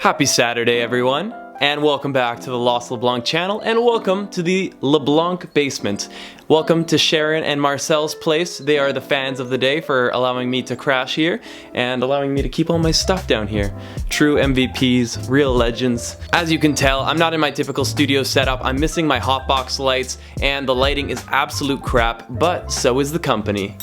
Happy Saturday, everyone, and welcome back to the Lost LeBlanc channel, and welcome to the LeBlanc basement. Welcome to Sharon and Marcel's place. They are the fans of the day for allowing me to crash here and allowing me to keep all my stuff down here. True MVPs, real legends. As you can tell, I'm not in my typical studio setup. I'm missing my hotbox lights, and the lighting is absolute crap, but so is the company.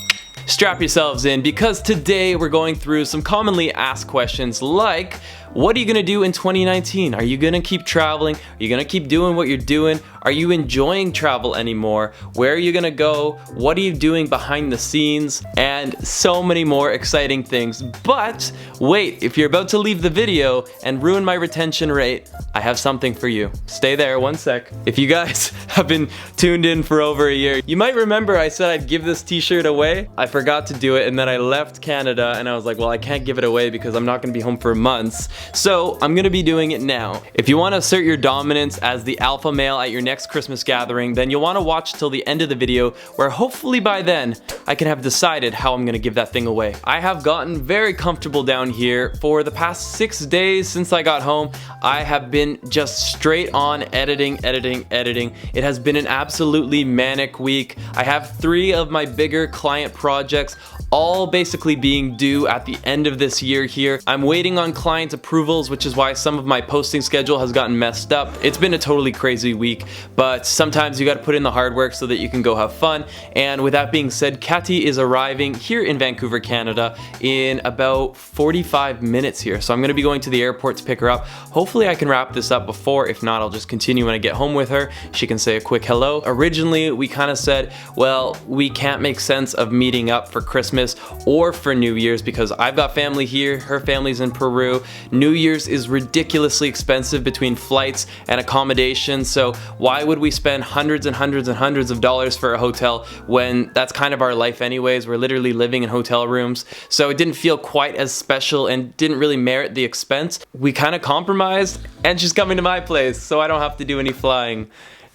Strap yourselves in, because today we're going through some commonly asked questions like, what are you gonna do in 2019? Are you gonna keep traveling? Are you gonna keep doing what you're doing? Are you enjoying travel anymore? Where are you gonna go? What are you doing behind the scenes? And so many more exciting things. But wait, if you're about to leave the video and ruin my retention rate, I have something for you. Stay there 1 sec. If you guys have been tuned in for over a year, you might remember I said I'd give this t-shirt away. I forgot to do it, and then I left Canada and I was like, well, I can't give it away because I'm not gonna be home for months. So I'm gonna be doing it now. If you want to assert your dominance as the alpha male at your next Christmas gathering, then you'll want to watch till the end of the video, where hopefully by then I can have decided how I'm gonna give that thing away. I have gotten very comfortable down here. For the past 6 days since I got home, I have been just straight on editing. It has been an absolutely manic week. I have 3 of my bigger client projects all basically being due at the end of this year here. I'm waiting on client approvals, which is why some of my posting schedule has gotten messed up. It's been a totally crazy week, but sometimes you gotta put in the hard work so that you can go have fun. And with that being said, Katy is arriving here in Vancouver, Canada in about 45 minutes here. So I'm gonna be going to the airport to pick her up. Hopefully I can wrap this up before. If not, I'll just continue when I get home with her. She can say a quick hello. Originally, we kind of said, well, we can't make sense of meeting up for Christmas or for New Year's because I've got family here, her family's in Peru. New Year's is ridiculously expensive between flights and accommodations, so why would we spend hundreds and hundreds and hundreds of dollars for a hotel when that's kind of our life anyways? We're literally living in hotel rooms, so it didn't feel quite as special and didn't really merit the expense. We kind of compromised, and she's coming to my place, so I don't have to do any flying.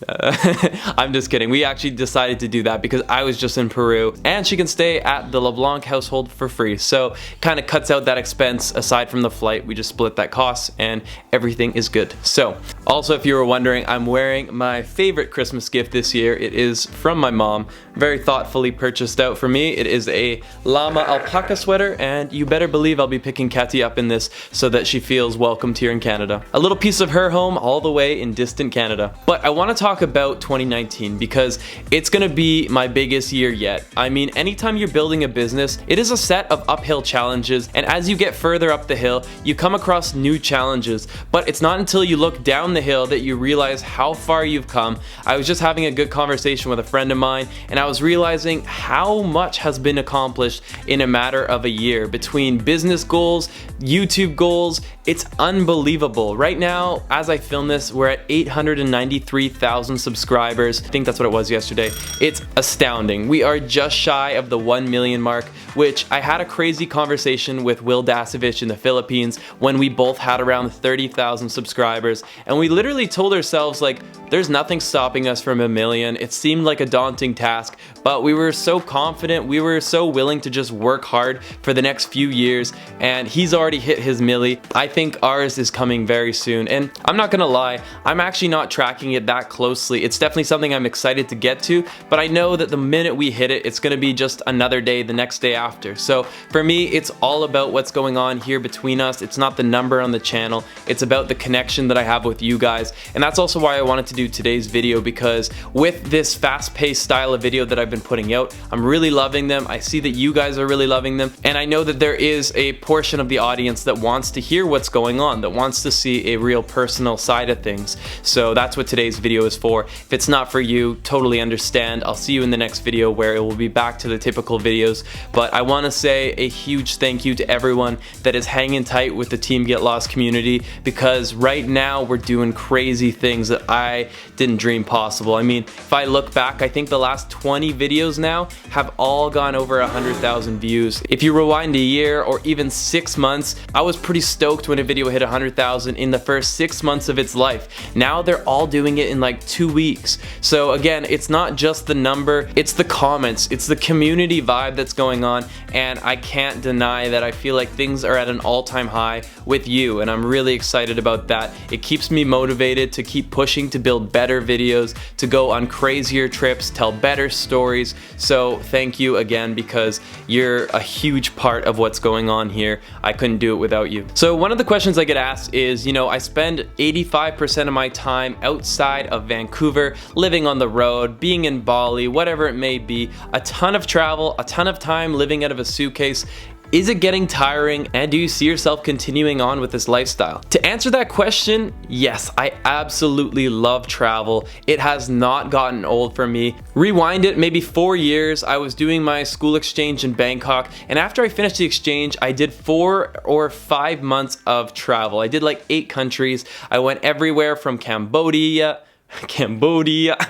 I'm just kidding. We actually decided to do that because I was just in Peru, and she can stay at the LeBlanc household for free, so kind of cuts out that expense. Aside from the flight, we just split that cost and everything is good. So also, if you were wondering, I'm wearing my favorite Christmas gift this year. It is from my mom, very thoughtfully purchased out for me. It is a llama alpaca sweater, and you better believe I'll be picking Katy up in this so that she feels welcomed here in Canada. A little piece of her home all the way in distant Canada. But I want to talk about 2019 because it's gonna be my biggest year yet. I mean, anytime you're building a business, it is a set of uphill challenges, and as you get further up the hill, you come across new challenges, but it's not until you look down the hill that you realize how far you've come. I was just having a good conversation with a friend of mine, and I was realizing how much has been accomplished in a matter of a year between business goals, YouTube goals. It's unbelievable. Right now, as I film this, we're at 893,000 subscribers. I think that's what it was yesterday. It's astounding. We are just shy of the 1 million mark, which I had a crazy conversation with Will Dasovich in the Philippines when we both had around 30,000 subscribers, and we literally told ourselves, like, there's nothing stopping us from 1 million. It seemed like a daunting task, but we were so confident, we were so willing to just work hard for the next few years, and he's already hit his milli. I think ours is coming very soon, and I'm not gonna lie, I'm actually not tracking it that closely. It's definitely something I'm excited to get to, but I know that the minute we hit it, it's gonna be just another day the next day after. So for me, it's all about what's going on here between us. It's not the number on the channel, it's about the connection that I have with you guys, and that's also why I wanted to do today's video, because with this fast-paced style of video that I've been putting out, I'm really loving them. I see that you guys are really loving them, and I know that there is a portion of the audience that wants to hear what's going on, that wants to see a real personal side of things. So that's what today's video is for. If it's not for you, totally understand. I'll see you in the next video where it will be back to the typical videos, but I want to say a huge thank you to everyone that is hanging tight with the Team Get Lost community, because right now we're doing crazy things that I didn't dream possible. I mean, if I look back, I think the last 20 20 videos now have all gone over 100,000 views. If you rewind a year or even 6 months, I was pretty stoked when a video hit 100,000 in the first 6 months of its life. Now they're all doing it in like 2 weeks. So again, it's not just the number, it's the comments, it's the community vibe that's going on, and I can't deny that I feel like things are at an all-time high with you, and I'm really excited about that. It keeps me motivated to keep pushing to build better videos, to go on crazier trips, tell better stories. So thank you again, because you're a huge part of what's going on here. I couldn't do it without you. So one of the questions I get asked is, you know, I spend 85% of my time outside of Vancouver, living on the road, being in Bali, whatever it may be, a ton of travel, a ton of time living out of a suitcase. Is it getting tiring, and do you see yourself continuing on with this lifestyle? To answer that question, yes, I absolutely love travel. It has not gotten old for me. Rewind it maybe 4 years, I was doing my school exchange in Bangkok, and after I finished the exchange, I did 4 or 5 months of travel. I did like 8 countries. I went everywhere from Cambodia,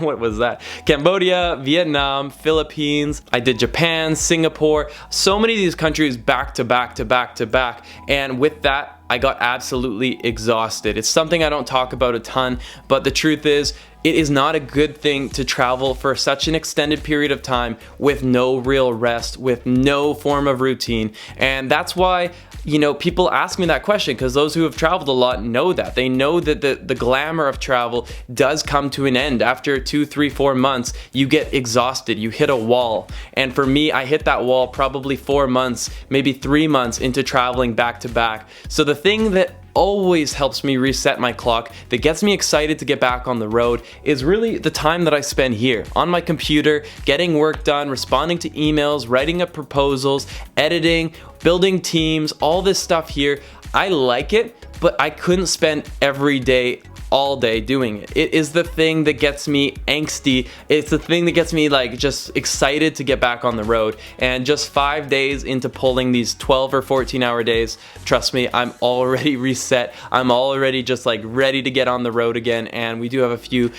what was that? Cambodia, Vietnam, Philippines. I did Japan, Singapore, so many of these countries back to back to back to back. And with that, I got absolutely exhausted. It's something I don't talk about a ton, but the truth is, it is not a good thing to travel for such an extended period of time with no real rest, with no form of routine. And that's why, you know, people ask me that question, because those who have traveled a lot know that. They know that the glamour of travel does come to an end. After 2, 3, 4 months, you get exhausted, you hit a wall. And for me, I hit that wall probably 4 months, maybe 3 months into traveling back to back. So the thing that always helps me reset my clock, that gets me excited to get back on the road, is really the time that I spend here on my computer, getting work done, responding to emails, writing up proposals, editing, building teams, all this stuff here. I like it, but I couldn't spend every day, all day doing it. It is the thing that gets me angsty. It's the thing that gets me like just excited to get back on the road. And just 5 days into pulling these 12 or 14 hour days, trust me, I'm already reset. I'm already just like ready to get on the road again. And we do have a few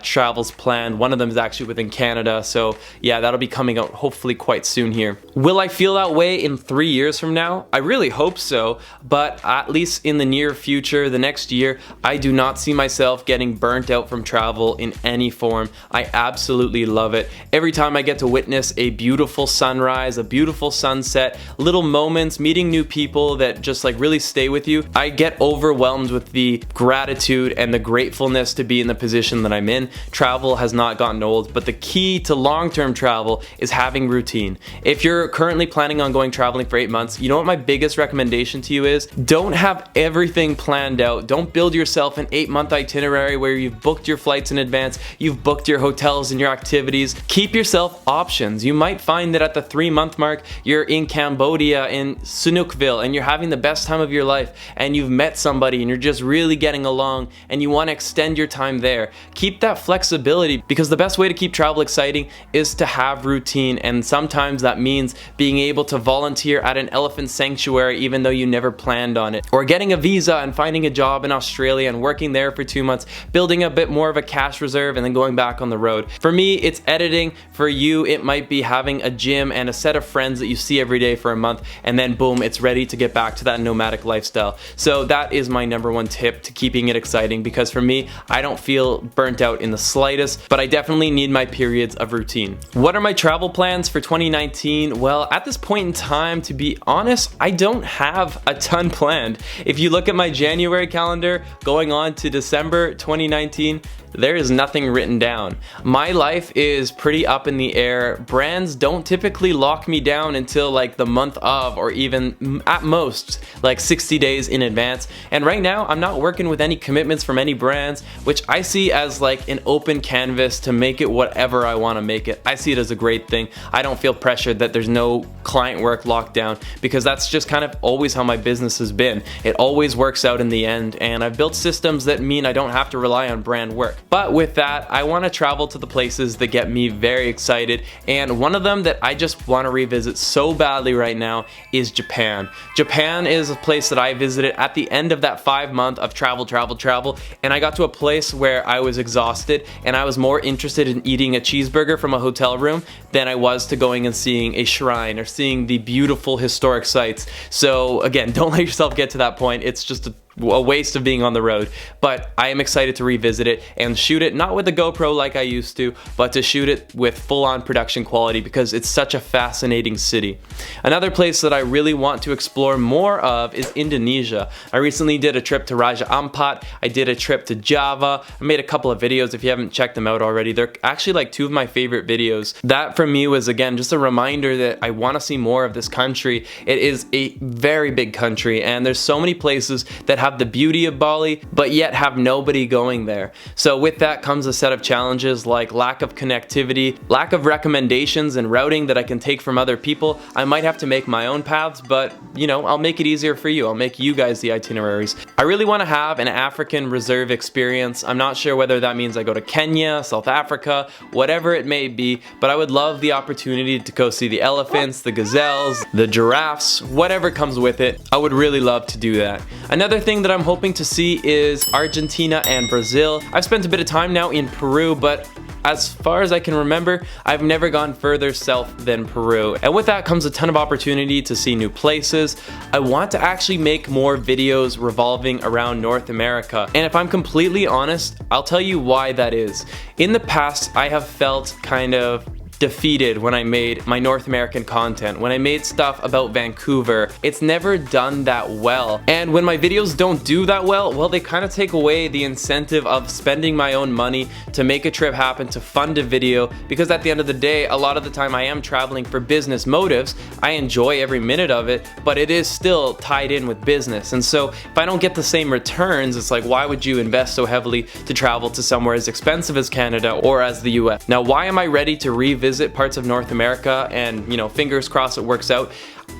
travels planned. One of them is actually within Canada. So yeah, that'll be coming out hopefully quite soon here. Will I feel that way in 3 years from now? I really hope so. But at least in the near future, the next year, I do not see myself getting burnt out from travel in any form. I absolutely love it. Every time I get to witness a beautiful sunrise, a beautiful sunset, little moments, meeting new people that just like really stay with you, I get overwhelmed with the gratitude and the gratefulness to be in the position that I'm in. Travel has not gotten old, but the key to long-term travel is having routine. If you're currently planning on going traveling for 8 months, you know what my biggest recommendation to you is? Don't have everything planned out. Don't build yourself an 8-month itinerary where you've booked your flights in advance, you've booked your hotels and your activities. Keep yourself options. You might find that at the 3-month mark, you're in Cambodia, in Sihanoukville, and you're having the best time of your life, and you've met somebody and you're just really getting along, and you want to extend your time there. Keep that flexibility, because the best way to keep travel exciting is to have routine, and sometimes that means being able to volunteer at an elephant sanctuary even though you never planned on it, or getting a visa and finding a job in Australia and working there for 2 months, building a bit more of a cash reserve, and then going back on the road. For me, it's editing. For you, it might be having a gym and a set of friends that you see every day for a month, and then boom, it's ready to get back to that nomadic lifestyle. So that is my #1 tip to keeping it exciting, because for me, I don't feel burnt out in the slightest, but I definitely need my periods of routine. What are my travel plans for 2019? Well, at this point in time, to be honest, I don't have a ton planned. If you look at my January calendar going on to December 2019, there is nothing written down. My life is pretty up in the air. Brands don't typically lock me down until like the month of, or even at most like 60 days in advance. And right now I'm not working with any commitments from any brands, which I see as like an open canvas to make it whatever I want to make it. I see it as a great thing. I don't feel pressured that there's no client work locked down, because that's just kind of always how my business has been. It always works out in the end, and I've built systems that mean I don't have to rely on brand work. But with that, I want to travel to the places that get me very excited, and one of them that I just want to revisit so badly right now is Japan. Japan is a place that I visited at the end of that 5 month of travel, and I got to a place where I was exhausted and I was more interested in eating a cheeseburger from a hotel room than I was to going and seeing a shrine or seeing the beautiful historic sites. So again, don't let yourself get to that point. It's just a waste of being on the road, but I am excited to revisit it and shoot it not with a GoPro like I used to, but to shoot it with full-on production quality because it's such a fascinating city. Another place that I really want to explore more of is Indonesia. I recently did a trip to Raja Ampat, I did a trip to Java, I made a couple of videos if you haven't checked them out already. They're actually like 2 of my favorite videos. That for me was again just a reminder that I want to see more of this country. It is a very big country and there's so many places that have the beauty of Bali, but yet have nobody going there. So with that comes a set of challenges like lack of connectivity, lack of recommendations and routing that I can take from other people. I might have to make my own paths, but you know, I'll make it easier for you. I'll make you guys the itineraries. I really want to have an African reserve experience. I'm not sure whether that means I go to Kenya, South Africa, whatever it may be, but I would love the opportunity to go see the elephants, the gazelles, the giraffes, whatever comes with it. I would really love to do that. Another thing that I'm hoping to see is Argentina and Brazil. I've spent a bit of time now in Peru, but as far as I can remember, I've never gone further south than Peru. And with that comes a ton of opportunity to see new places. I want to actually make more videos revolving around North America. And if I'm completely honest, I'll tell you why that is. In the past, I have felt kind of defeated when I made my North American content. When I made stuff about Vancouver, it's never done that well. And when my videos don't do that well, they kind of take away the incentive of spending my own money to make a trip happen, to fund a video, because at the end of the day, a lot of the time I am traveling for business motives. I enjoy every minute of it, but it is still tied in with business. And so if I don't get the same returns, it's like, why would you invest so heavily to travel to somewhere as expensive as Canada or as the US? Now, why am I ready to revisit parts of North America and, you know, fingers crossed it works out?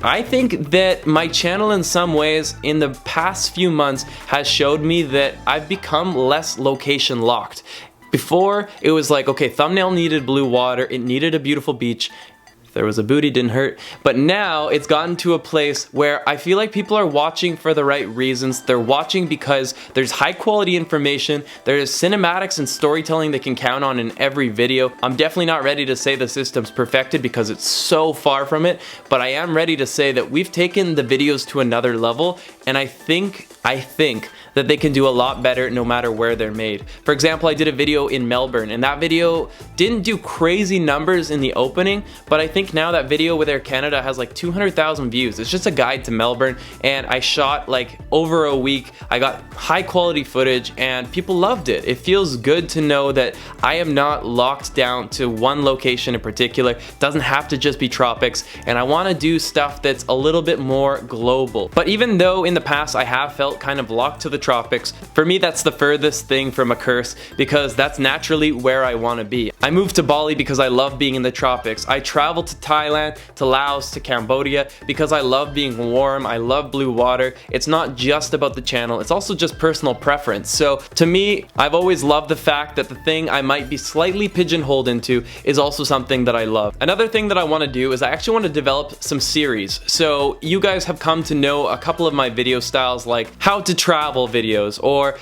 I think that my channel in some ways in the past few months has showed me that I've become less location locked. Before, it was like, okay, thumbnail needed blue water, it needed a beautiful beach. There was a booty, didn't hurt. But now it's gotten to a place where I feel like people are watching for the right reasons. They're watching because there's high quality information, there's cinematics and storytelling they can count on in every video. I'm definitely not ready to say the system's perfected because it's so far from it, but I am ready to say that we've taken the videos to another level, and I think that they can do a lot better no matter where they're made. For example, I did a video in Melbourne, and that video didn't do crazy numbers in the opening, but I think now that video with Air Canada has like 200,000 views. It's just a guide to Melbourne, and I shot like over a week. I got high quality footage and people loved it. It feels good to know that I am not locked down to one location in particular. It doesn't have to just be tropics, and I want to do stuff that's a little bit more global. But even though in the past I have felt kind of locked to the tropics, for me that's the furthest thing from a curse, because that's naturally where I want to be. I moved to Bali because I love being in the tropics. I traveled to Thailand, to Laos, to Cambodia because I love being warm, I love blue water. It's not just about the channel, it's also just personal preference. So to me, I've always loved the fact that the thing I might be slightly pigeonholed into is also something that I love. Another thing that I want to do is I actually want to develop some series. So you guys have come to know a couple of my video styles, like how to travel videos or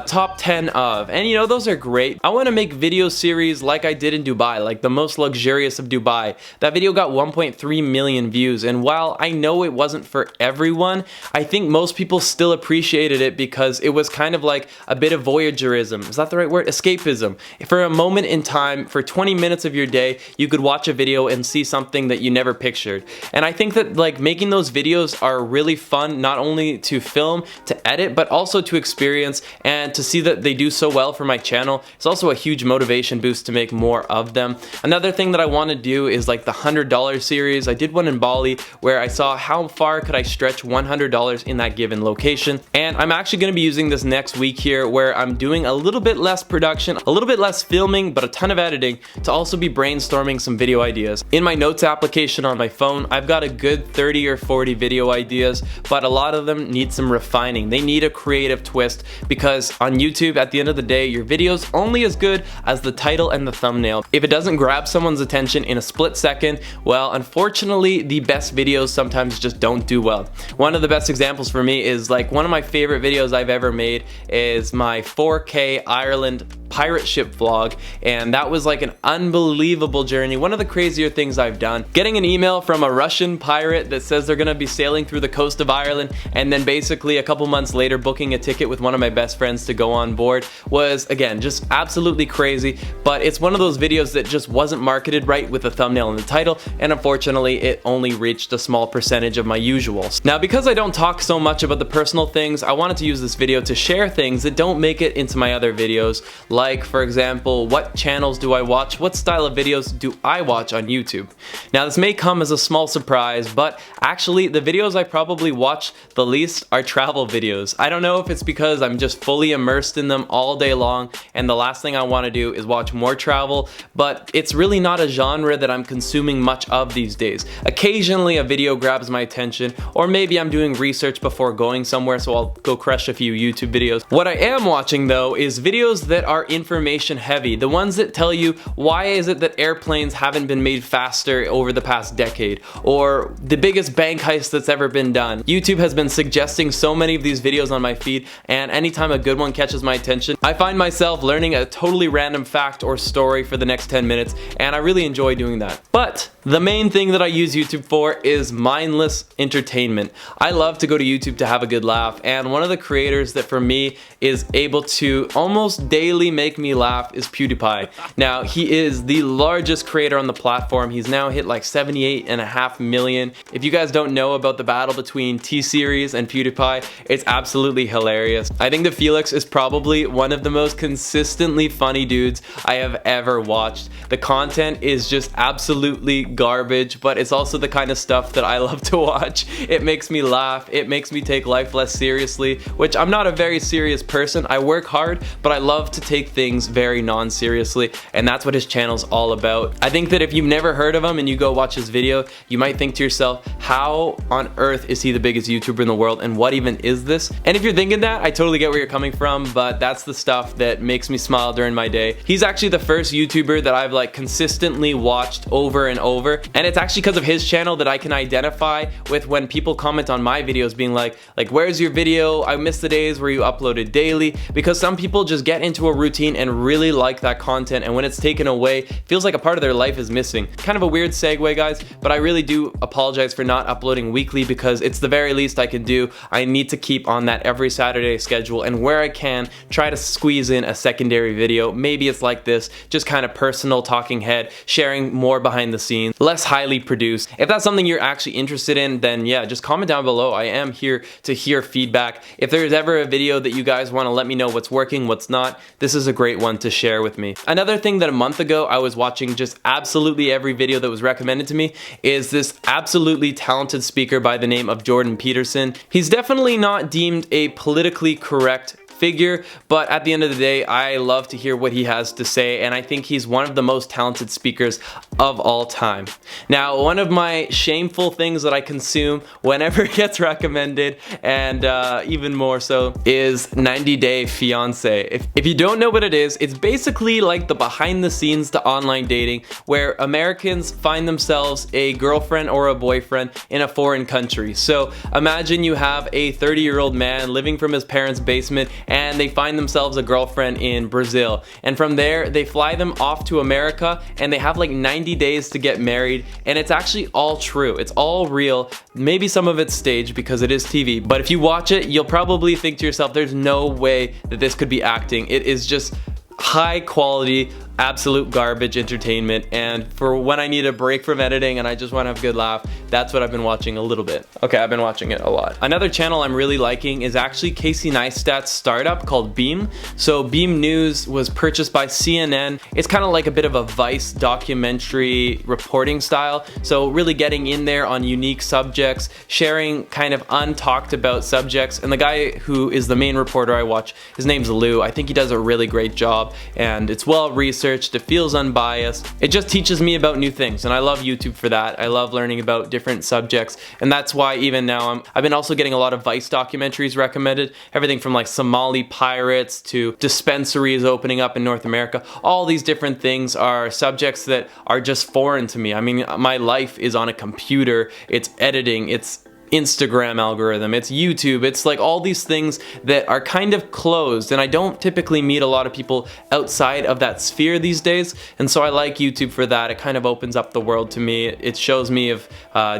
top 10 of, and you know, those are great. I want to make video series like I did in Dubai, like the most luxurious of Dubai. That video got 1.3 million views, and while I know it wasn't for everyone, I think most people still appreciated it because it was kind of like a bit of voyeurism. Is that the right word? Escapism. For a moment in time, for 20 minutes of your day, you could watch a video and see something that you never pictured. And I think that like making those videos are really fun, not only to film, to edit, but also to experience, and to see that they do so well for my channel. It's also a huge motivation boost to make more of them. Another thing that I want to do is like the $100 series. I did one in Bali where I saw how far could I stretch $100 in that given location. And I'm actually going to be using this next week here where I'm doing a little bit less production, a little bit less filming, but a ton of editing to also be brainstorming some video ideas. In my notes application on my phone, I've got a good 30 or 40 video ideas, but a lot of them need some refining. They need a creative twist because on YouTube, at the end of the day, your video's only as good as the title and the thumbnail. If it doesn't grab someone's attention in a split second, well, unfortunately, the best videos sometimes just don't do well. One of the best examples for me is like one of my favorite videos I've ever made is my 4K Ireland pirate ship vlog, and that was like an unbelievable journey. One of the crazier things I've done. Getting an email from a Russian pirate that says they're gonna be sailing through the coast of Ireland, and then basically a couple months later booking a ticket with one of my best friends to go on board was, again, just absolutely crazy. But it's one of those videos that just wasn't marketed right with the thumbnail and the title, and unfortunately it only reached a small percentage of my usuals. Now, because I don't talk so much about the personal things, I wanted to use this video to share things that don't make it into my other videos, like for example, what channels do I watch, what style of videos do I watch on YouTube. Now this may come as a small surprise, but actually the videos I probably watch the least are travel videos. I don't know if it's because I'm just fully immersed in them all day long and the last thing I want to do is watch more travel, but it's really not a genre that I'm consuming much of these days. Occasionally a video grabs my attention, or maybe I'm doing research before going somewhere, so I'll go crush a few YouTube videos. What I am watching though is videos that are information heavy, the ones that tell you why is it that airplanes haven't been made faster over the past decade, or the biggest bank heist that's ever been done. YouTube has been suggesting so many of these videos on my feed, and anytime a good one catches my attention, I find myself learning a totally random fact or story for the next 10 minutes, and I really enjoy doing that. But the main thing that I use YouTube for is mindless entertainment. I love to go to YouTube to have a good laugh, and one of the creators that for me is able to almost daily make me laugh is PewDiePie. Now, he is the largest creator on the platform. He's now hit like 78.5 million. If you guys don't know about the battle between T-Series and PewDiePie, it's absolutely hilarious. I think that Felix is probably one of the most consistently funny dudes I have ever watched. The content is just absolutely garbage, but it's also the kind of stuff that I love to watch. It makes me laugh, it makes me take life less seriously, which I'm not a very serious person. I work hard, but I love to take things very non-seriously, and that's what his channel's all about. I think that if you've never heard of him and you go watch his video, you might think to yourself, how on earth is he the biggest YouTuber in the world, and what even is this? And if you're thinking that, I totally get where you're coming from, but that's the stuff that makes me smile during my day. He's actually the first YouTuber that I've like consistently watched over and over, and it's actually because of his channel that I can identify with when people comment on my videos being like where's your video? I miss the days where you uploaded daily, because some people just get into a routine and really like that content, and when it's taken away, it feels like a part of their life is missing. Kind of a weird segue, guys, but I really do apologize for not uploading weekly because it's the very least I can do. I need to keep on that every Saturday schedule, and where I can, try to squeeze in a secondary video. Maybe it's like this, just kind of personal talking head, sharing more behind the scenes, less highly produced. If that's something you're actually interested in, then yeah, just comment down below. I am here to hear feedback. If there's ever a video that you guys want to let me know what's working, what's not, this is a great one to share with me. Another thing that a month ago I was watching just absolutely every video that was recommended to me is this absolutely talented speaker by the name of Jordan Peterson. He's definitely not deemed a politically correct figure, but at the end of the day, I love to hear what he has to say, and I think he's one of the most talented speakers of all time. Now, one of my shameful things that I consume whenever it gets recommended, and even more so, is 90 Day Fiancé. If you don't know what it is, it's basically like the behind the scenes to online dating, where Americans find themselves a girlfriend or a boyfriend in a foreign country. So imagine you have a 30-year-old man living from his parents' basement, and they find themselves a girlfriend in Brazil, and from there they fly them off to America, and they have like 90 days to get married, and it's actually all true. It's all real. Maybe some of it's staged because it is TV, but if you watch it, you'll probably think to yourself, there's no way that this could be acting. It is just high quality, absolute garbage entertainment, and for when I need a break from editing and I just want to have a good laugh, that's what I've been watching a little bit. Okay, I've been watching it a lot. Another channel I'm really liking is actually Casey Neistat's startup called Beam. So Beam News was purchased by CNN. It's kind of like a bit of a Vice documentary reporting style, so really getting in there on unique subjects, sharing kind of untalked about subjects. And the guy who is the main reporter I watch, his name's Lou. I think he does a really great job, and it's well researched. It feels unbiased. It just teaches me about new things, and I love YouTube for that. I love learning about different subjects, and that's why even now I've been also getting a lot of Vice documentaries recommended. Everything from like Somali pirates to dispensaries opening up in North America. All these different things are subjects that are just foreign to me. I mean, my life is on a computer. It's editing. It's Instagram algorithm, it's YouTube, it's like all these things that are kind of closed, and I don't typically meet a lot of people outside of that sphere these days, and so I like YouTube for that. It kind of opens up the world to me. It shows me of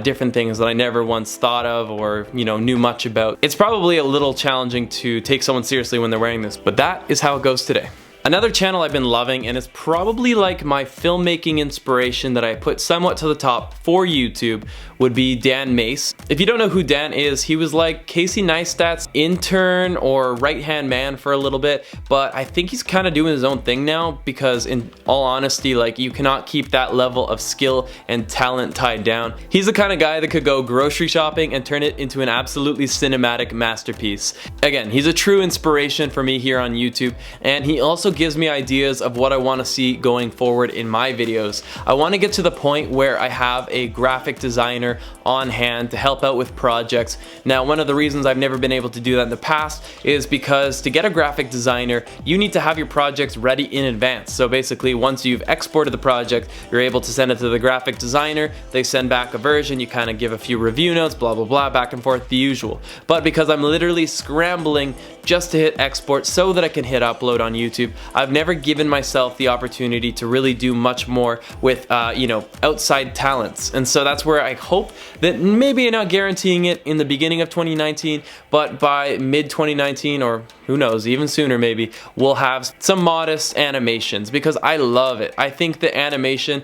different things that I never once thought of or knew much about. It's probably a little challenging to take someone seriously when they're wearing this, but that is how it goes today. Another channel I've been loving, and it's probably like my filmmaking inspiration that I put somewhat to the top for YouTube, would be Dan Mace. If you don't know who Dan is, he was like Casey Neistat's intern or right-hand man for a little bit, but I think he's kind of doing his own thing now, because in all honesty, like, you cannot keep that level of skill and talent tied down. He's the kind of guy that could go grocery shopping and turn it into an absolutely cinematic masterpiece. Again, he's a true inspiration for me here on YouTube, and he also gives me ideas of what I want to see going forward in my videos. I want to get to the point where I have a graphic designer on hand to help out with projects. Now, one of the reasons I've never been able to do that in the past is because to get a graphic designer, you need to have your projects ready in advance. So basically, once you've exported the project, you're able to send it to the graphic designer, they send back a version, you kind of give a few review notes, blah blah blah, back and forth, the usual. But because I'm literally scrambling just to hit export so that I can hit upload on YouTube, I've never given myself the opportunity to really do much more with outside talents. And so that's where I hope that, maybe not guaranteeing it in the beginning of 2019, but by mid 2019, or who knows, even sooner maybe, we'll have some modest animations, because I love it. I think the animation,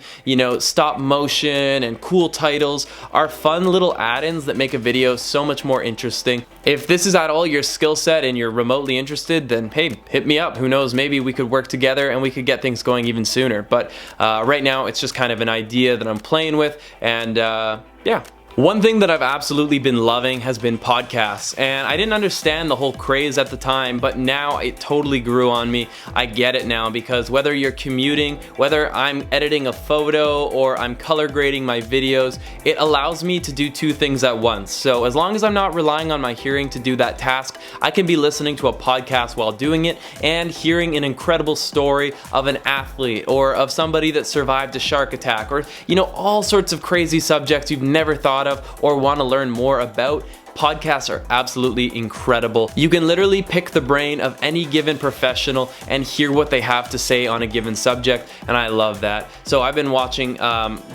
stop motion and cool titles are fun little add-ins that make a video so much more interesting. If this is at all your skill set and you're remotely interested, then hey, hit me up. Who knows, maybe we could work together and we could get things going even sooner. But right now it's just kind of an idea that I'm playing with, and yeah. One thing that I've absolutely been loving has been podcasts, and I didn't understand the whole craze at the time, but now it totally grew on me. I get it now, because whether you're commuting, whether I'm editing a photo, or I'm color grading my videos, it allows me to do two things at once. So as long as I'm not relying on my hearing to do that task, I can be listening to a podcast while doing it and hearing an incredible story of an athlete or of somebody that survived a shark attack, or all sorts of crazy subjects you've never thought of or want to learn more about. Podcasts are absolutely incredible. You can literally pick the brain of any given professional and hear what they have to say on a given subject, and I love that. So I've been watching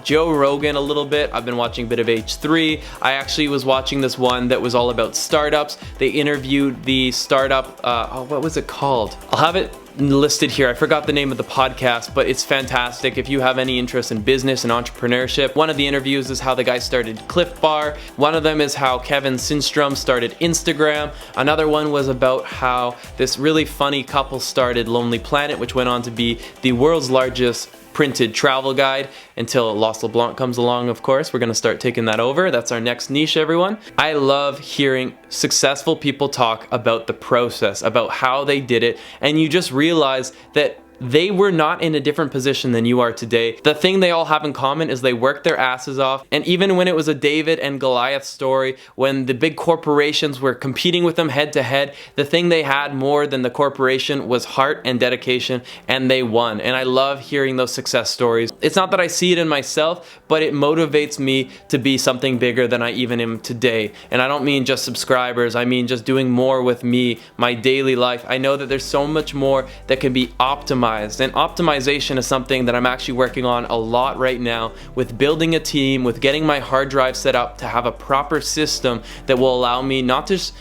Joe Rogan a little bit. I've been watching a bit of H3. I actually was watching this one that was all about startups. They interviewed the startup, what was it called? I'll have it listed here. I forgot the name of the podcast, but it's fantastic if you have any interest in business and entrepreneurship. One of the interviews is how the guy started Cliff Bar. One of them is how Kevin Synstrom started Instagram. Another one was about how this really funny couple started Lonely Planet, which went on to be the world's largest printed travel guide, until LeBlanc comes along, of course. We're gonna start taking that over. That's our next niche, everyone. I love hearing successful people talk about the process, about how they did it, and you just realize that they were not in a different position than you are today. The thing they all have in common is they worked their asses off, and even when it was a David and Goliath story, when the big corporations were competing with them head to head, the thing they had more than the corporation was heart and dedication, and they won. And I love hearing those success stories. It's not that I see it in myself, but it motivates me to be something bigger than I even am today. And I don't mean just subscribers, I mean just doing more with me, my daily life. I know that there's so much more that can be optimized optimized. And optimization is something that I'm actually working on a lot right now, with building a team, with getting my hard drive set up to have a proper system that will allow me not just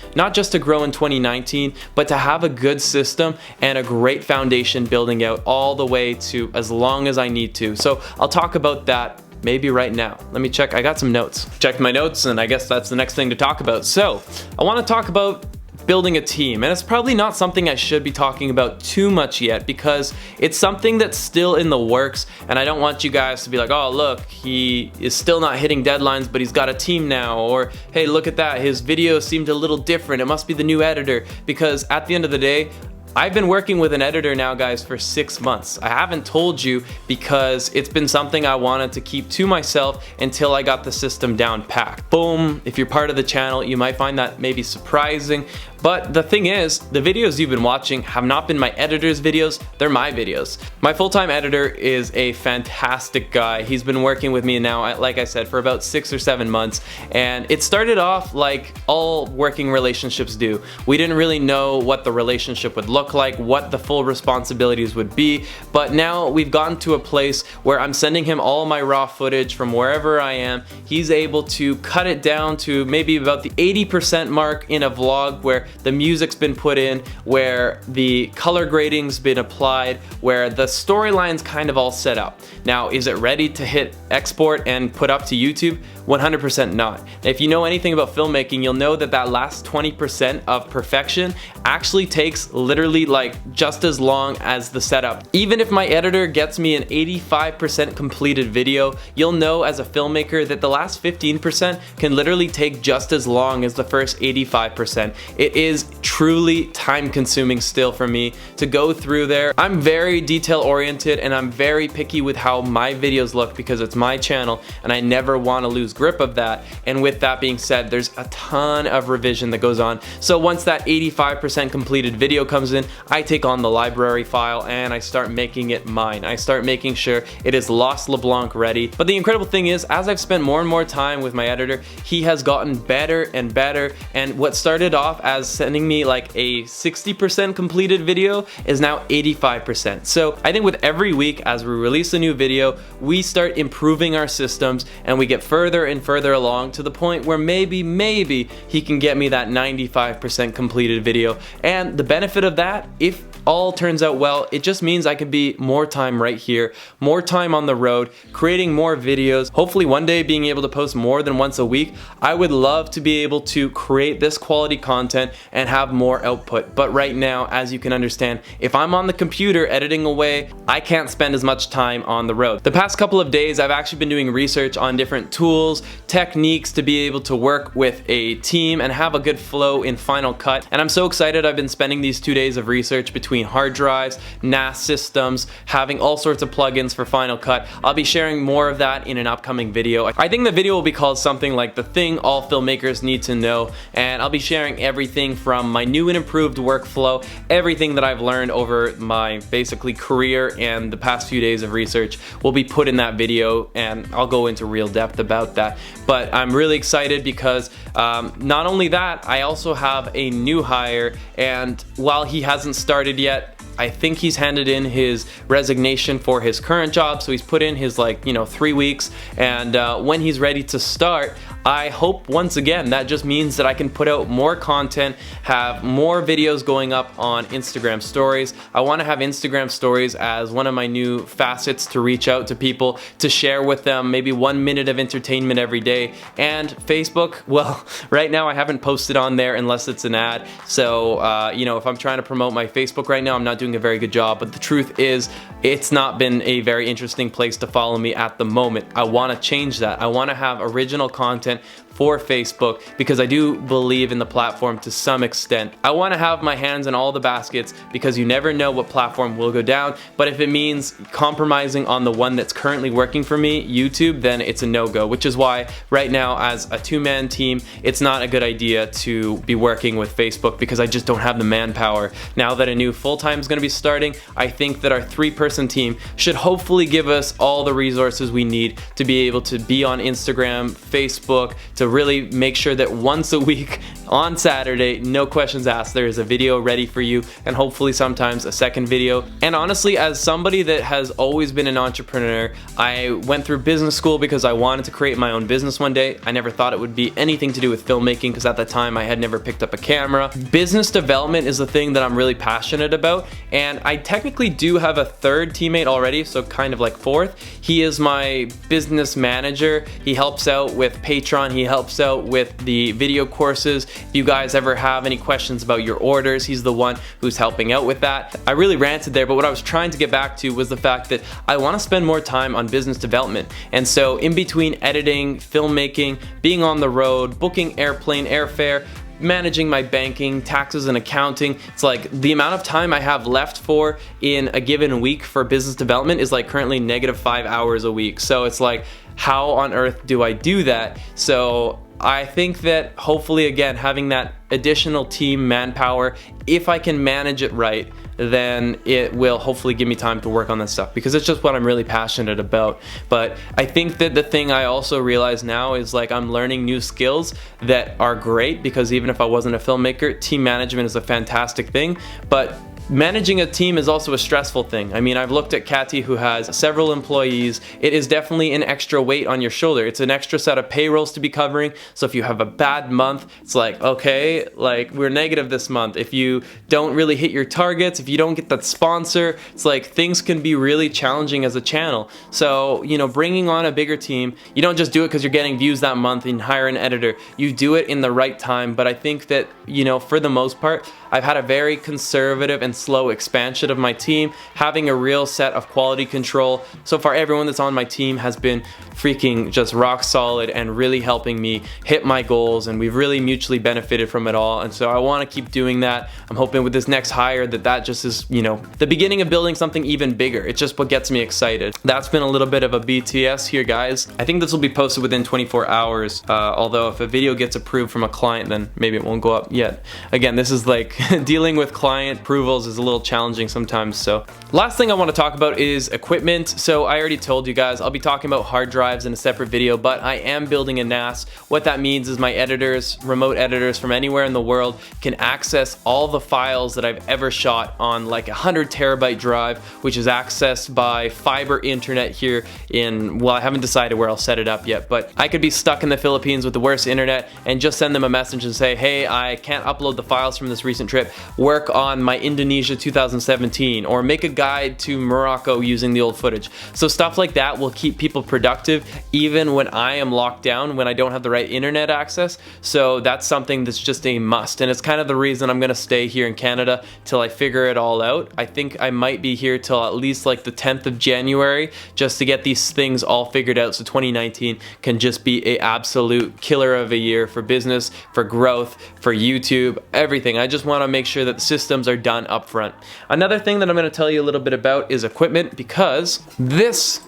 to grow in 2019, but to have a good system and a great foundation building out all the way to as long as I need to. So I'll talk about that maybe right now. Let me check. I got some notes. Checked my notes, and I guess that's the next thing to talk about. So I want to talk about building a team, and it's probably not something I should be talking about too much yet, because it's something that's still in the works, and I don't want you guys to be like, oh look, he is still not hitting deadlines but he's got a team now, or hey, look at that, his videos seemed a little different, it must be the new editor. Because at the end of the day, I've been working with an editor now, guys, for 6 months. I haven't told you because it's been something I wanted to keep to myself until I got the system down packed. Boom, if you're part of the channel, you might find that maybe surprising, but the thing is, the videos you've been watching have not been my editor's videos, they're my videos. My full-time editor is a fantastic guy. He's been working with me now, like I said, for about 6 or 7 months, and it started off like all working relationships do. We didn't really know what the relationship would look like, what the full responsibilities would be, but now we've gotten to a place where I'm sending him all my raw footage from wherever I am. He's able to cut it down to maybe about the 80% mark in a vlog, where the music's been put in, where the color grading's been applied, where the storyline's kind of all set up. Now, is it ready to hit export and put up to YouTube? 100% not. If you know anything about filmmaking, you'll know that that last 20% of perfection actually takes literally like just as long as the setup. Even if my editor gets me an 85% completed video, you'll know as a filmmaker that the last 15% can literally take just as long as the first 85%. It is truly time consuming still for me to go through there. I'm very detail oriented and I'm very picky with how my videos look because it's my channel and I never want to lose grip of that. And with that being said, there's a ton of revision that goes on. So once that 85% completed video comes in, I take on the library file and I start making it mine. I start making sure it is Lost LeBlanc ready. But the incredible thing is, as I've spent more and more time with my editor, he has gotten better and better, and what started off as sending me like a 60% completed video is now 85%. So I think with every week as we release a new video, we start improving our systems and we get further and further along to the point where maybe he can get me that 95% completed video. And the benefit of that, if all turns out well, it just means I could be more time right here, more time on the road, creating more videos, hopefully one day being able to post more than once a week. I would love to be able to create this quality content and have more output. But right now, as you can understand, if I'm on the computer editing away, I can't spend as much time on the road. The past couple of days, I've actually been doing research on different tools, techniques to be able to work with a team and have a good flow in Final Cut. And I'm so excited. I've been spending these 2 days of research between hard drives, NAS systems, having all sorts of plugins for Final Cut. I'll be sharing more of that in an upcoming video. I think the video will be called something like The Thing All Filmmakers Need to Know, and I'll be sharing everything from my new and improved workflow, everything that I've learned over my basically career and the past few days of research will be put in that video, and I'll go into real depth about that. But I'm really excited because not only that, I also have a new hire, and while he hasn't started yet, I think he's handed in his resignation for his current job, so he's put in his 3 weeks, and when he's ready to start, I hope once again that just means that I can put out more content, have more videos going up on Instagram stories. I want to have Instagram stories as one of my new facets to reach out to people, to share with them maybe 1 minute of entertainment every day. And Facebook, well, right now I haven't posted on there unless it's an ad. So, if I'm trying to promote my Facebook right now, I'm not doing a very good job. But the truth is, it's not been a very interesting place to follow me at the moment. I want to change that. I want to have original content for Facebook because I do believe in the platform to some extent. I want to have my hands in all the baskets because you never know what platform will go down, but if it means compromising on the one that's currently working for me, YouTube, then it's a no-go, which is why right now as a two-man team, it's not a good idea to be working with Facebook because I just don't have the manpower. Now that a new full-time is going to be starting, I think that our 3-person team should hopefully give us all the resources we need to be able to be on Instagram, Facebook, to to really make sure that once a week on Saturday, no questions asked, there is a video ready for you, and hopefully sometimes a second video. And honestly, as somebody that has always been an entrepreneur, I went through business school because I wanted to create my own business one day. I never thought it would be anything to do with filmmaking because at the time I had never picked up a camera. Business development is the thing that I'm really passionate about, and I technically do have a third teammate already, so kind of like fourth. He is my business manager. He helps out with Patreon. He helps out with the video courses. If you guys ever have any questions about your orders, he's the one who's helping out with that. I really ranted there, but what I was trying to get back to was the fact that I want to spend more time on business development. And so in between editing, filmmaking, being on the road, booking airplane airfare, managing my banking, taxes, and accounting, it's like the amount of time I have left for in a given week for business development is like currently -5 hours a week. So it's like, how on earth do I do that? So I think that hopefully, again, having that additional team manpower, if I can manage it right, then it will hopefully give me time to work on this stuff, because it's just what I'm really passionate about. But I think that the thing I also realize now is like I'm learning new skills that are great, because even if I wasn't a filmmaker, team management is a fantastic thing. But managing a team is also a stressful thing. I mean, I've looked at Kathy, who has several employees. It is definitely an extra weight on your shoulder. It's an extra set of payrolls to be covering. So if you have a bad month, it's like, okay, like we're negative this month. If you don't really hit your targets, if you don't get that sponsor, it's like things can be really challenging as a channel. So, you know, bringing on a bigger team, you don't just do it because you're getting views that month and hire an editor. You do it in the right time. But I think that, you know, for the most part, I've had a very conservative and slow expansion of my team, having a real set of quality control. So far, everyone that's on my team has been freaking just rock solid and really helping me hit my goals, and we've really mutually benefited from it all. And so I want to keep doing that. I'm hoping with this next hire that just is, you know, the beginning of building something even bigger. It's just what gets me excited. That's been a little bit of a BTS here, guys. I think this will be posted within 24 hours, although if a video gets approved from a client, then maybe it won't go up yet. Again, this is like dealing with client approvals is a little challenging sometimes. So last thing I want to talk about is equipment. So I already told you guys I'll be talking about hard drives in a separate video, but I am building a NAS. What that means is my editors, remote editors from anywhere in the world, can access all the files that I've ever shot on like 100 terabyte drive, which is accessed by fiber internet here in, well, I haven't decided where I'll set it up yet, but I could be stuck in the Philippines with the worst internet and just send them a message and say, hey, I can't upload the files from this recent trip, work on my Indonesia 2017, or make a guide to Morocco using the old footage. So stuff like that will keep people productive even when I am locked down, when I don't have the right internet access. So that's something that's just a must, and it's kind of the reason I'm gonna stay here in Canada till I figure it all out. I think I might be here till at least like the 10th of January just to get these things all figured out, so 2019 can just be a absolute killer of a year for business, for growth, for YouTube, everything. I just want to make sure that the systems are done up front. Another thing that I'm going to tell you a little bit about is equipment, because this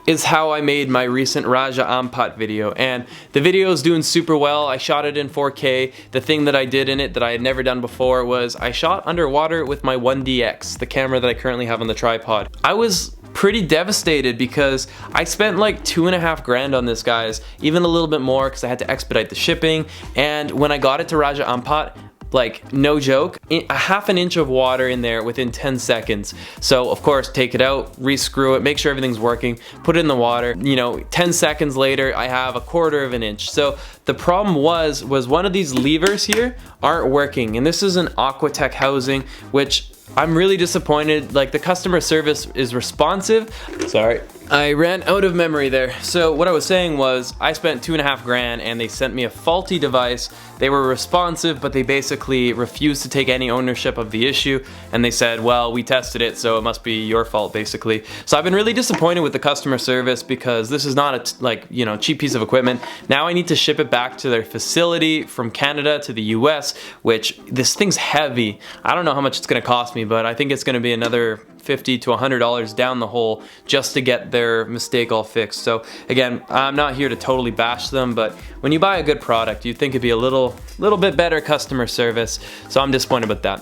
is how I made my recent Raja Ampat video, and the video is doing super well. I shot it in 4K. The thing that I did in it that I had never done before was I shot underwater with my 1DX, the camera that I currently have on the tripod. I was pretty devastated because I spent like $2.5 grand on this, guys, even a little bit more because I had to expedite the shipping. And when I got it to Raja Ampat, like no joke, a half an inch of water in there within 10 seconds. So of course, take it out, re-screw it, make sure everything's working, put it in the water. You know, 10 seconds later, I have 1/4 of an inch. So the problem was one of these levers here aren't working. And this is an Aquatech housing, which I'm really disappointed. Like, the customer service is responsive. Sorry, I ran out of memory there. So what I was saying was I spent $2.5 grand and they sent me a faulty device. They were responsive, but they basically refused to take any ownership of the issue. And they said, well, we tested it, so it must be your fault, basically. So I've been really disappointed with the customer service because this is not a cheap piece of equipment. Now I need to ship it back to their facility from Canada to the US, which this thing's heavy. I don't know how much it's gonna cost me, but I think it's gonna be another $50 to $100 down the hole just to get their mistake all fixed. So again, I'm not here to totally bash them, but when you buy a good product, you'd think it'd be a little bit better customer service. So I'm disappointed with that.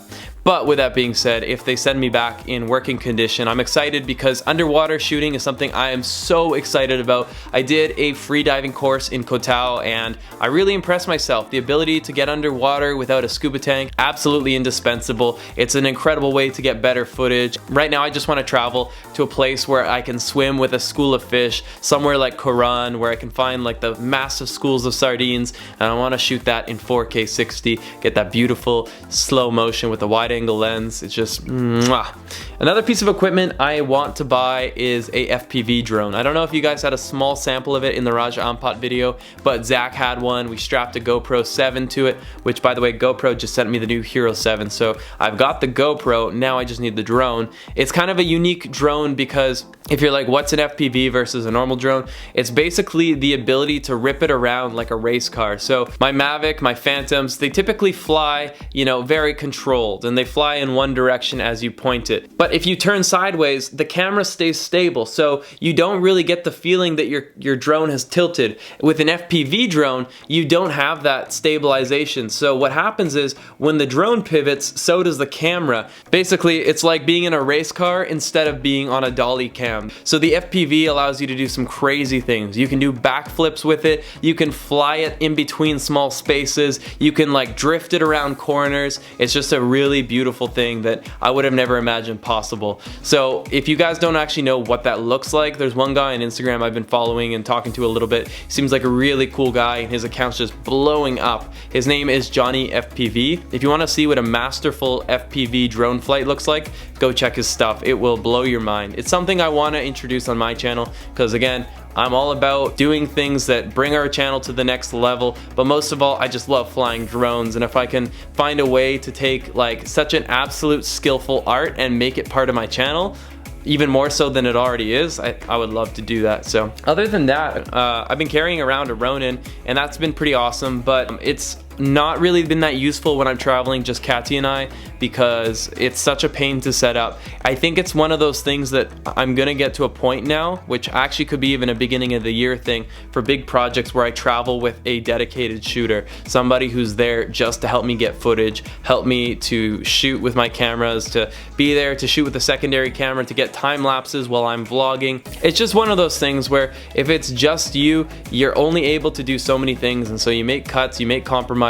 But with that being said, if they send me back in working condition, I'm excited because underwater shooting is something I am so excited about. I did a free diving course in Koh Tao and I really impressed myself. The ability to get underwater without a scuba tank, absolutely indispensable. It's an incredible way to get better footage. Right now I just want to travel to a place where I can swim with a school of fish, somewhere like Koran where I can find like the massive schools of sardines, and I want to shoot that in 4K 60, get that beautiful slow motion with a wide angle lens. It's just mwah. Another piece of equipment I want to buy is a FPV drone. I don't know if you guys had a small sample of it in the Raja Ampat video, but Zach had one. We strapped a GoPro 7 to it, which by the way, GoPro just sent me the new Hero 7. So I've got the GoPro, now I just need the drone. It's kind of a unique drone because if you're like, what's an FPV versus a normal drone? It's basically the ability to rip it around like a race car. So my Mavic, my Phantoms, they typically fly, you know, very controlled and they fly in one direction as you point it. But if you turn sideways, the camera stays stable. So you don't really get the feeling that your drone has tilted. With an FPV drone, you don't have that stabilization. So what happens is when the drone pivots, so does the camera. Basically, it's like being in a race car instead of being on a dolly cam. So the FPV allows you to do some crazy things. You can do backflips with it, you can fly it in between small spaces, you can like drift it around corners. It's just a really beautiful thing that I would have never imagined possible. So if you guys don't actually know what that looks like, there's one guy on Instagram I've been following and talking to a little bit. He seems like a really cool guy and his account's just blowing up. His name is Johnny FPV. If you want to see what a masterful FPV drone flight looks like, go check his stuff. It will blow your mind. It's something I want to introduce on my channel because again, I'm all about doing things that bring our channel to the next level, but most of all, I just love flying drones, and if I can find a way to take like such an absolute skillful art and make it part of my channel, even more so than it already is, I would love to do that. So other than that, I've been carrying around a Ronin and that's been pretty awesome, but it's not really been that useful when I'm traveling, just Kathy and I, because it's such a pain to set up. I think it's one of those things that I'm gonna get to a point now, which actually could be even a beginning of the year thing for big projects where I travel with a dedicated shooter, somebody who's there just to help me get footage, help me to shoot with my cameras, to be there to shoot with a secondary camera, to get time lapses while I'm vlogging. It's just one of those things where if it's just you, you're only able to do so many things, and so you make cuts, you make compromises.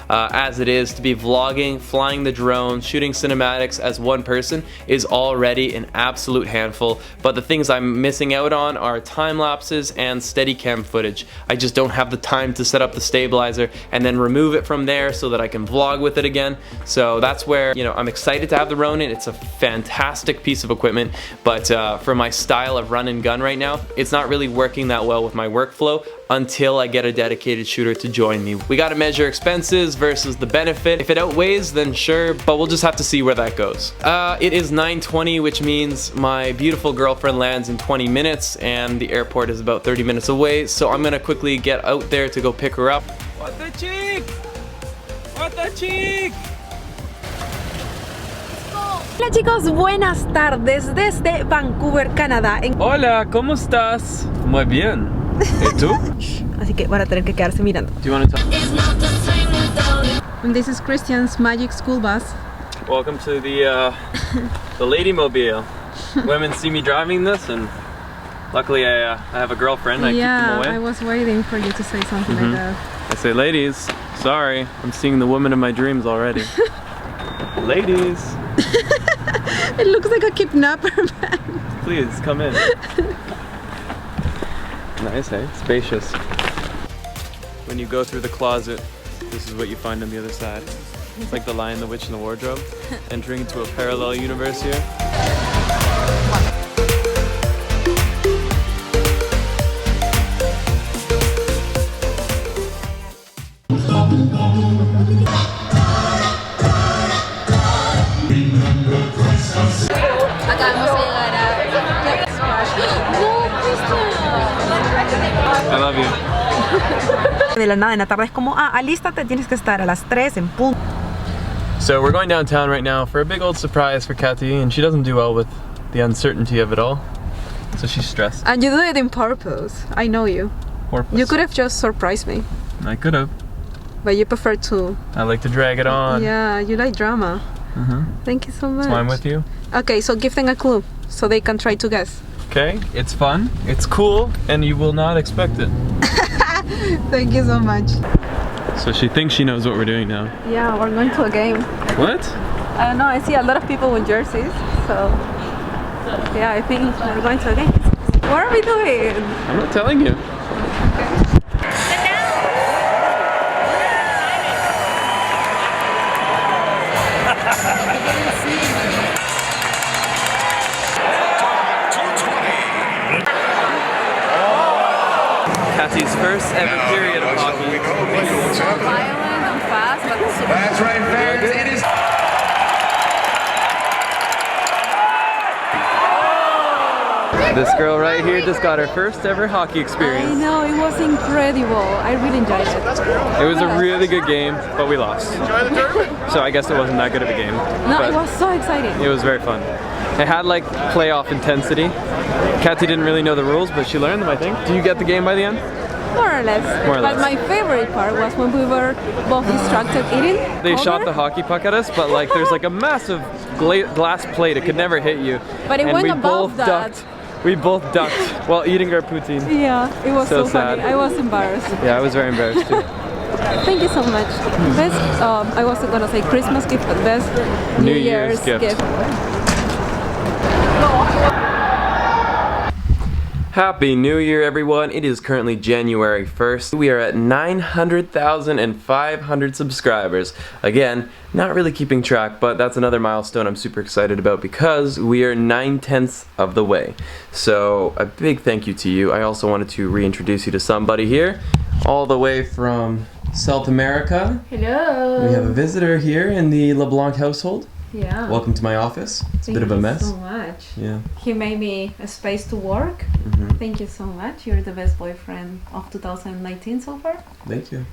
As it is, to be vlogging, flying the drone, shooting cinematics as one person is already an absolute handful, but the things I'm missing out on are time lapses and Steadicam footage. I just don't have the time to set up the stabilizer and then remove it from there so that I can vlog with it again. So that's where, you know, I'm excited to have the Ronin. It's a fantastic piece of equipment, but for my style of run and gun right now, it's not really working that well with my workflow until I get a dedicated shooter to join me. We gotta measure expenses versus the benefit. If it outweighs, then sure, but we'll just have to see where that goes. It is 9:20, which means my beautiful girlfriend lands in 20 minutes and the airport is about 30 minutes away, so I'm gonna quickly get out there to go pick her up. What the chick? What the chick? Hola chicos, buenas tardes desde Vancouver, Canadá. Hola, ¿cómo estás? Muy bien. ¿Y tú? Así que van a tener que quedarse mirando. Do you want to talk? And this is Christian's magic school bus. Welcome to the lady mobile. Women see me driving this, and luckily I have a girlfriend. I keep them away. I was waiting for you to say something like that. I say, ladies, sorry, I'm seeing the woman of my dreams already. Ladies. It looks like a kidnapper, man. Please, come in. Nice, eh? Spacious. When you go through the closet, this is what you find on the other side. It's like the Lion, the Witch, and the Wardrobe. Entering into a parallel universe here. Acabamos de llegar a... I love you. De la nada en la tarde es como, alístate, tienes que estar a las 3 en punto. So we're going downtown right now for a big old surprise for Kathy, and she doesn't do well with the uncertainty of it all. So she's stressed. And you do it in purpose. I know you. Porpoise. You could have just surprised me. I could have. But you prefer to... I like to drag it on. Yeah, you like drama. Thank you so much. That's why I'm with you. Okay, so give them a clue so they can try to guess. Okay, it's fun, it's cool, and you will not expect it. Thank you so much. So she thinks she knows what we're doing now. Yeah, we're going to a game. What? I don't know, I see a lot of people with jerseys, so yeah, I think we're going to a game. What are we doing? I'm not telling you. Kathy's first ever period of hockey. So violent and fast, but super. That's right, fans. It is. This girl right here just got her first ever hockey I experience. know, it was incredible. I really enjoyed it. It was a really good game, but we lost. So I guess it wasn't that good of a game. No, but it was so exciting. it was very fun. It had like playoff intensity. Kathy didn't really know the rules, but she learned them, I think. Do you get the game by the end? More or less. More or But less. my favorite part was when we were both distracted eating. They cover. shot the hockey puck at us, but like there's like a massive glass plate. It could never hit you. But it and went we above both that. ducked. We both ducked while eating our poutine. Yeah, it was So so funny. sad. I was embarrassed. Yeah, I was very embarrassed too. Thank you so much. Best, I wasn't gonna say Christmas gift, but best New Year's gift. Happy New Year, everyone. It is currently January 1st. We are at 900,500 subscribers. Again, not really keeping track, but that's another milestone I'm super excited about because we are 9/10 of the way. So a big thank you to you. I also wanted to reintroduce you to somebody here, all the way from South America. Hello. We have a visitor here in the LeBlanc household. Yeah. Welcome to my office. It's a bit of a mess. Thank you so much. Yeah. He made me a space to work. Mhm. Thank you so much. You're the best boyfriend of 2019 so far. Thank you.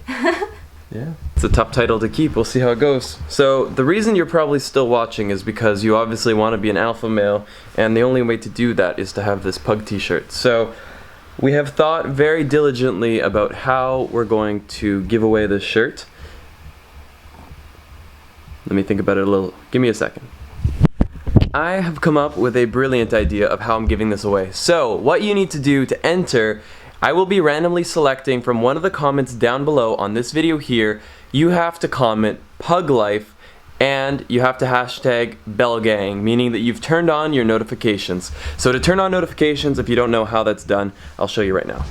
Yeah. It's a tough title to keep. We'll see how it goes. So the reason you're probably still watching is because you obviously want to be an alpha male, and the only way to do that is to have this pug t-shirt. So we have thought very diligently about how we're going to give away this shirt. Let me think about it a little. Give me a second. I have come up with a brilliant idea of how I'm giving this away. So, what you need to do to enter, I will be randomly selecting from one of the comments down below on this video here. You have to comment Pug Life and you have to hashtag BellGang, meaning that you've turned on your notifications. So to turn on notifications, if you don't know how that's done, I'll show you right now.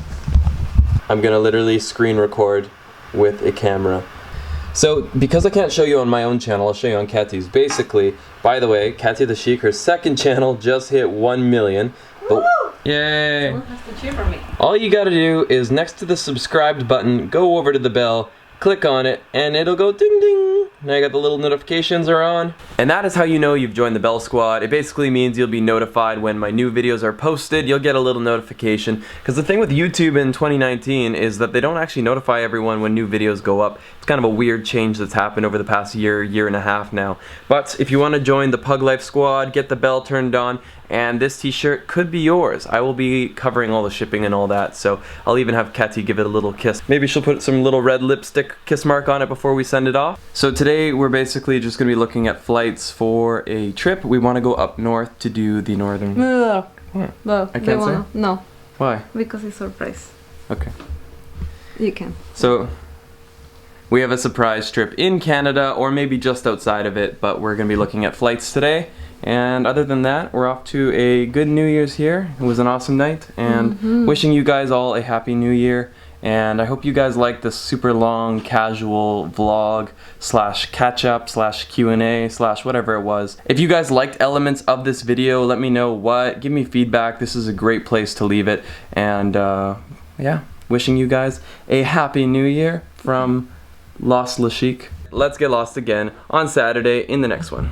I'm gonna literally screen record with a camera. So, because I can't show you on my own channel, I'll show you on Kathy's. Basically, by the way, Kathy the Sheik, her second channel just hit 1 million. But, yay! Someone has to cheer for me. All you gotta do is next to the subscribed button, go over to the bell, click on it, and it'll go ding ding. Now you got the little notifications are on. And that is how you know you've joined the Bell Squad. It basically means you'll be notified when my new videos are posted. You'll get a little notification. Because the thing with YouTube in 2019 is that they don't actually notify everyone when new videos go up. It's kind of a weird change that's happened over the past year and a half now. But if you want to join the Pug Life Squad, get the bell turned on, and this t-shirt could be yours. I will be covering all the shipping and all that, so I'll even have Kathy give it a little kiss. Maybe she'll put some little red lipstick kiss mark on it before we send it off. So today we're basically just gonna be looking at flights for a trip. We want to go up north to do the northern... No, What? no, I can't say? No, Why? because it's surprise. Okay. You can. So we have a surprise trip in Canada, or maybe just outside of it, but we're gonna be looking at flights today. And other than that, we're off to a good New Year's here. It was an awesome night, and wishing you guys all a happy New Year. And I hope you guys like this super long, casual vlog / catch-up / Q&A / whatever it was. If you guys liked elements of this video, let me know what. Give me feedback. This is a great place to leave it. And yeah, wishing you guys a happy New Year from Los Le Chic. Let's get lost again on Saturday in the next one.